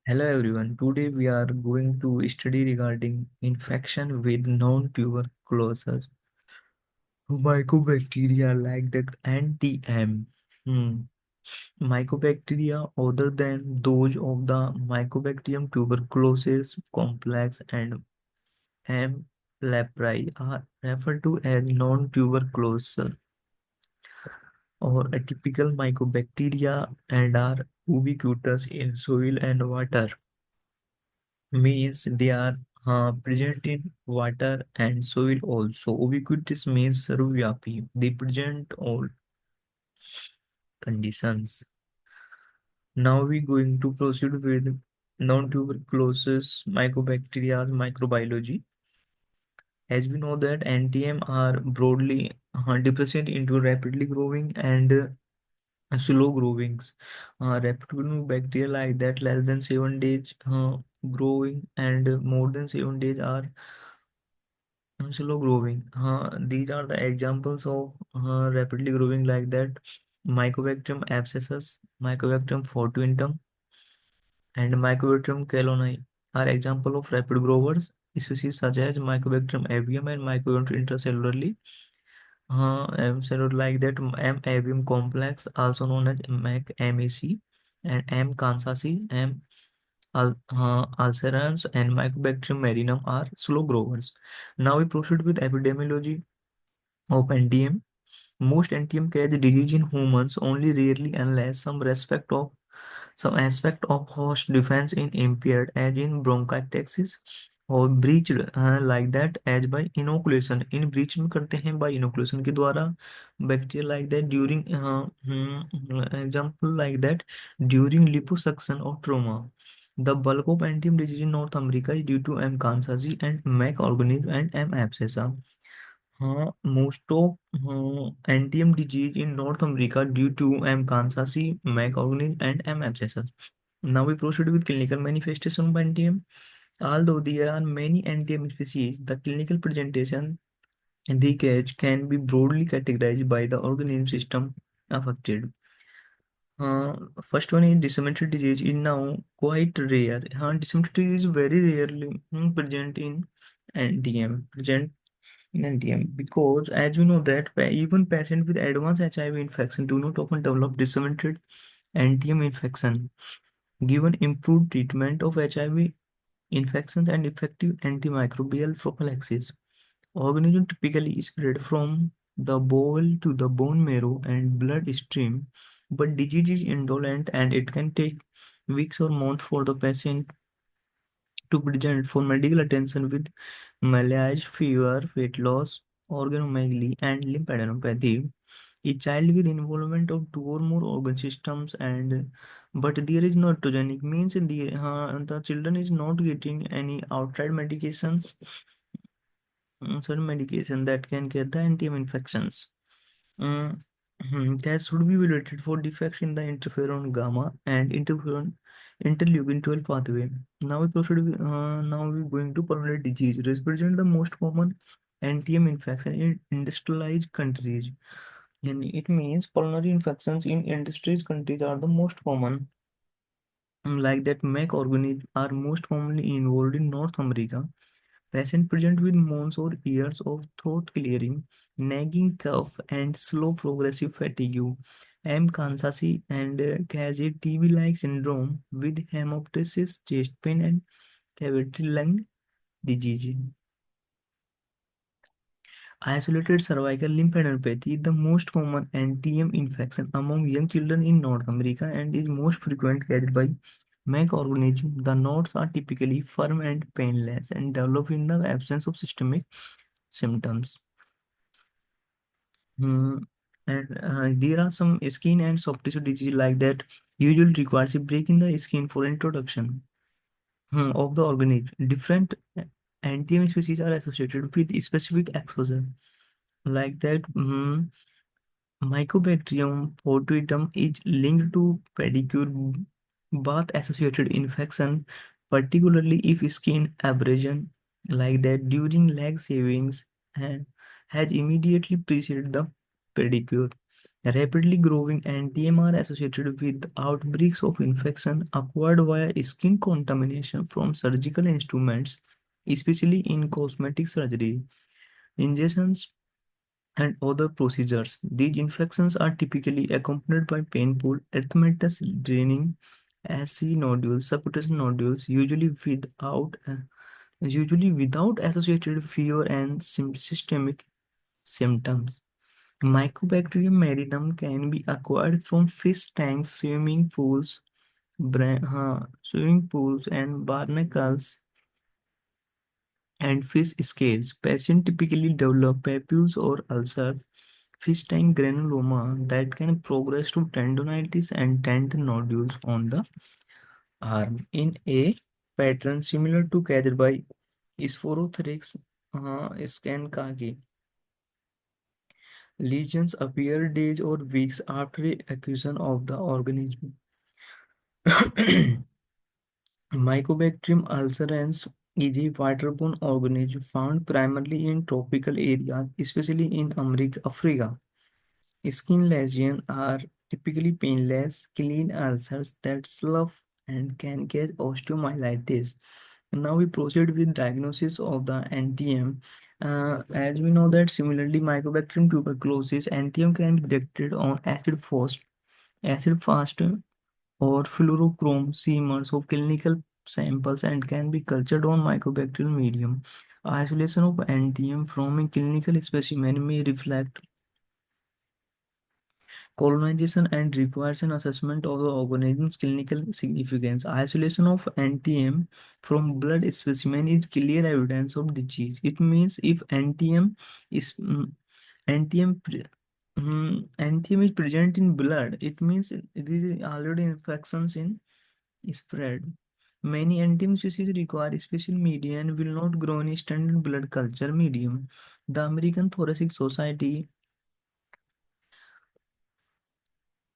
Hello everyone. Today we are going to study regarding infection with non-tuberculosis mycobacteria like the NTM. Mycobacteria other than those of the Mycobacterium tuberculosis complex and M. leprae are referred to as non-tuberculous or atypical mycobacteria and are ubiquitous in soil and water. Means they are present in water and soil also. Ubiquitous means sarvavyapi. They present all conditions. Now we going to proceed with non-tuberculosis mycobacteria microbiology. As we know that NTM are broadly differentiated into rapidly growing and slow growings. Rapid growing bacteria like that less than 7 days growing and more than 7 days are slow growing. These are the examples of rapidly growing like that. Mycobacterium abscessus, Mycobacterium fortuitum, and Mycobacterium cheloni are example of rapid growers. Species such as Mycobacterium avium and Mycobacterium intracellularly. Cellular like that M. avium complex, also known as MAC, and M. kansasi, M. Ulcerans, and Mycobacterium marinum are slow growers. Now we proceed with epidemiology of NTM. Most NTM catch disease in humans only rarely unless some aspect of host defense is impaired, as in bronchiectasis or breached like that as by inoculation. In breach में करते हैं by inoculation के द्वारा bacteria like that during example like that during liposuction or trauma. The bulk of NTM disease in North America is due to M. kansasi and MAC organism and M. abscessa. Most of NTM disease in North America due to M. kansasi, McOrganiz, and M. abscessus. Now we proceed with clinical manifestation of NTM. Although there are many NTM species, the clinical presentation they catch can be broadly categorized by the organism system affected. First one is dysentery disease is now quite rare. Dysentery is very rarely present in NTM. Present in NTM because as we know that even patients with advanced HIV infection do not often develop disseminated NTM infection. Given improved treatment of HIV infections and effective antimicrobial prophylaxis, organism typically spread from the bowel to the bone marrow and blood stream, but disease is indolent and it can take weeks or months for the patient to present for medical attention with malaise, fever, weight loss, organomegaly, and lymphadenopathy. A child with involvement of two or more organ systems and but there is no togenic means the children is not getting any outside medications, certain medication that can get the anti-infections. That should be related for defects in the interferon gamma and interleukin 12 pathway. Now we proceed now we're going to pulmonary disease. Represent the most common NTM infection in industrialized countries. And it means pulmonary infections in industrialized countries are the most common. Like that, microorganisms are most commonly involved in North America. Patient present with months or years of throat clearing, nagging cough, and slow progressive fatigue. M. kansasi and Cagey TB-like syndrome with hemoptysis, chest pain, and cavity lung disease. Isolated cervical lymphadenopathy, the most common NTM infection among young children in North America and is most frequent carried by microorganisms. The knots are typically firm and painless and develop in the absence of systemic symptoms. Hmm. And there are some skin and soft tissue disease like that usually requires a break in the skin for introduction of the organism. Different NTM species are associated with specific exposure like that. Mycobacterium fortuitum is linked to pedicure bath associated infection, particularly if skin abrasion like that during leg shavings and has immediately preceded the pedicure. Rapidly growing NTM are associated with outbreaks of infection acquired via skin contamination from surgical instruments, especially in cosmetic surgery, injections, and other procedures. These infections are typically accompanied by painful erythematous draining acid nodules, subcutaneous nodules, usually without associated fever and systemic symptoms. Mycobacterium marinum can be acquired from fish tanks, swimming pools, and barnacles and fish scales. Patients typically develop papules or ulcers, fish tank granuloma that can progress to tendonitis and tendon nodules on the arm in a pattern similar to caused by Sporotheryx scankagi. Lesions appear days or weeks after acquisition of the organism. Mycobacterium ulcerans is a waterborne organism found primarily in tropical areas, especially in Africa. Skin lesions are typically painless, clean ulcers that slough and can cause osteomyelitis. Now we proceed with diagnosis of the NTM. As we know that similarly, Mycobacterium tuberculosis NTM can be detected on acid fast or fluorochrome seamers of clinical samples and can be cultured on mycobacterial medium. Isolation of NTM from a clinical specimen may reflect colonization and requires an assessment of the organism's clinical significance. Isolation of NTM from blood specimen is clear evidence of disease. It means if is NTM NTM is present in blood, it means it is already infections in spread. Many NTM species require special media and will not grow in standard blood culture medium. The American Thoracic Society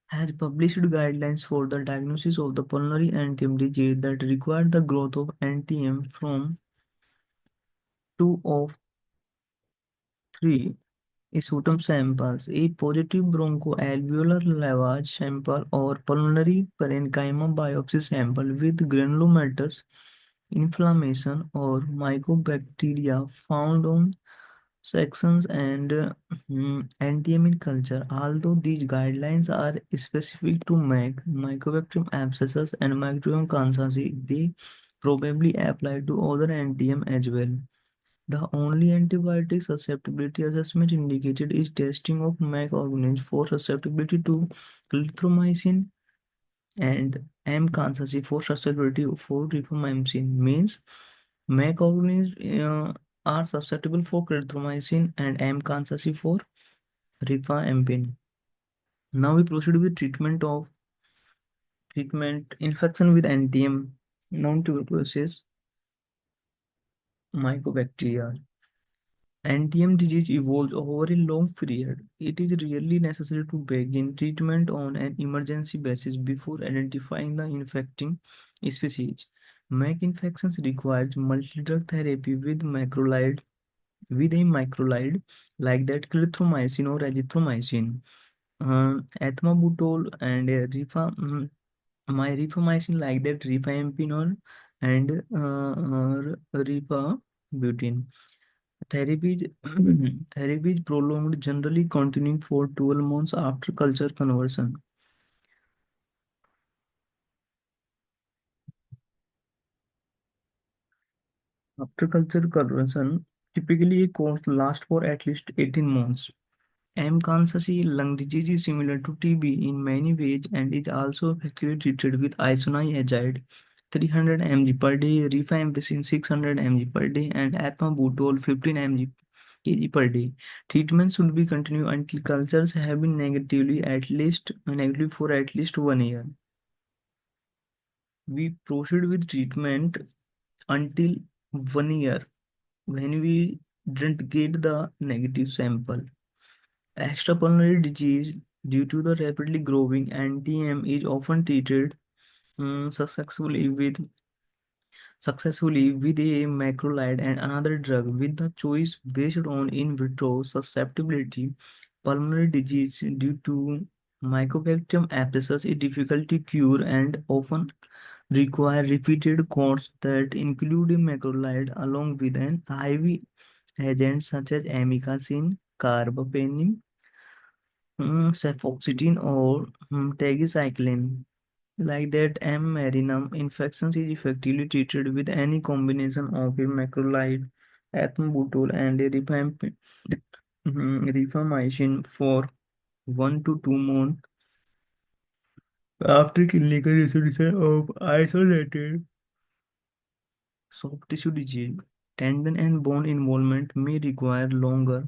has published guidelines for the diagnosis of the pulmonary NTM disease that require the growth of NTM from 2 of 3 sputum samples, a positive bronchoalveolar lavage sample or pulmonary parenchyma biopsy sample with granulomatous inflammation or mycobacteria found on sections and NTM in culture. Although these guidelines are specific to Mycobacterium abscessus and Mycobacterium kansasi, they probably apply to other NTM as well. The only antibiotic susceptibility assessment indicated is testing of MAC organisms for susceptibility to clithromycin and M. kansasi for susceptibility for rifamycin. Means MAC organisms are susceptible for clithromycin and M. kansasi for rifampin. Now we proceed with treatment infection with NTM non-tuberculosis mycobacteria. NTM disease evolves over a long period. It is really necessary to begin treatment on an emergency basis before identifying the infecting species. MAC infections requires multi-drug therapy with a macrolide like that clarithromycin or azithromycin, ethambutol and rifamycin like that rifampinol and rifabutin. Therapy is, therapy is prolonged, generally continuing for 12 months after culture conversion. After culture conversion, typically a course lasts for at least 18 months. M. kansasi lung disease is similar to TB in many ways and is also effectively treated with isoniazid 300 mg per day, rifampicin 600 mg per day, and ethambutol 15 mg per day. Treatment should be continued until cultures have been negative for at least 1 year. We proceed with treatment until 1 year when we didn't get the negative sample. Extrapulmonary disease due to the rapidly growing NTM is often treated mm, successfully with a macrolide and another drug with the choice based on in vitro susceptibility. Pulmonary disease due to Mycobacterium abscessus is difficult to cure and often require repeated courses that include macrolide along with an IV agent such as amikacin, carbapenem, cefoxitin, or tigecycline. Like that, M. marinum infections is effectively treated with any combination of a macrolide, ethambutol, and a rifamycin for 1 to 2 months after clinical resolution of isolated soft tissue disease. Tendon and bone involvement may require longer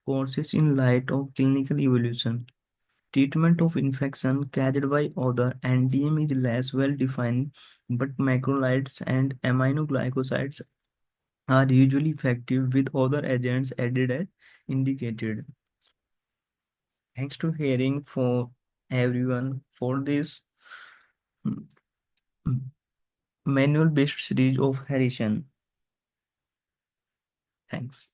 courses in light of clinical evolution. Treatment of infection caused by other NDM is less well defined, but macrolides and aminoglycosides are usually effective with other agents added as indicated. Thanks to hearing for everyone for this manual based series of Harrison. Thanks.